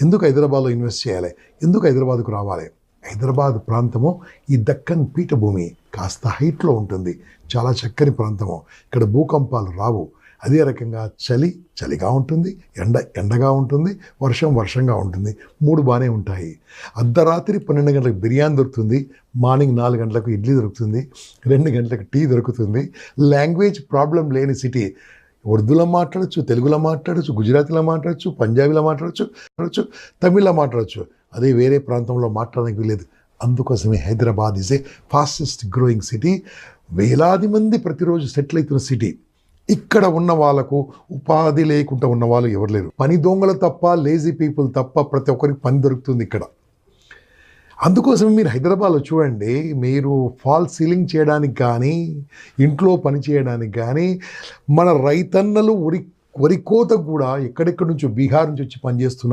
ఎందుకు హైదరాబాద్లో ఇన్వెస్ట్ చేయాలి, ఎందుకు హైదరాబాద్కు రావాలి? హైదరాబాద్ ప్రాంతము ఈ దక్కన్ పీఠభూమి కాస్త హైట్లో ఉంటుంది, చాలా చక్కని ప్రాంతము. ఇక్కడ భూకంపాలు రావు. అదే రకంగా చలిగా ఉంటుంది, ఎండగా ఉంటుంది, వర్షంగా ఉంటుంది. 3 బాగానే ఉంటాయి. అర్ధరాత్రి 12 గంటలకు బిర్యానీ దొరుకుతుంది, మార్నింగ్ 4 గంటలకు ఇడ్లీ దొరుకుతుంది, 2 గంటలకు టీ దొరుకుతుంది. లాంగ్వేజ్ ప్రాబ్లం లేని సిటీ. ఉర్దూలో మాట్లాడచ్చు, తెలుగులో మాట్లాడచ్చు, గుజరాతీలో మాట్లాడచ్చు, పంజాబీలో మాట్లాడచ్చు, తమిళ్లో మాట్లాడచ్చు. అదే వేరే ప్రాంతంలో మాట్లాడడానికి వీలేదు. అందుకోసమే Hyderabad is a fastest growing city. వేలాది మంది ప్రతిరోజు సెటిల్ అవుతున్న సిటీ. ఇక్కడ ఉన్న వాళ్ళకు ఉపాధి లేకుండా ఉన్న వాళ్ళు ఎవరు లేరు. పని దొంగలు తప్ప, లేజీ పీపుల్ తప్ప ప్రతి ఒక్కరికి పని దొరుకుతుంది ఇక్కడ. అందుకోసం మీరు హైదరాబాద్లో చూడండి, మీరు ఫాల్ సీలింగ్ చేయడానికి కానీ, ఇంట్లో పని చేయడానికి కానీ, మన రైతన్నలు వరి కోత కూడా ఎక్కడెక్కడి నుంచో బీహార్ నుంచి వచ్చి పనిచేస్తున్నారు.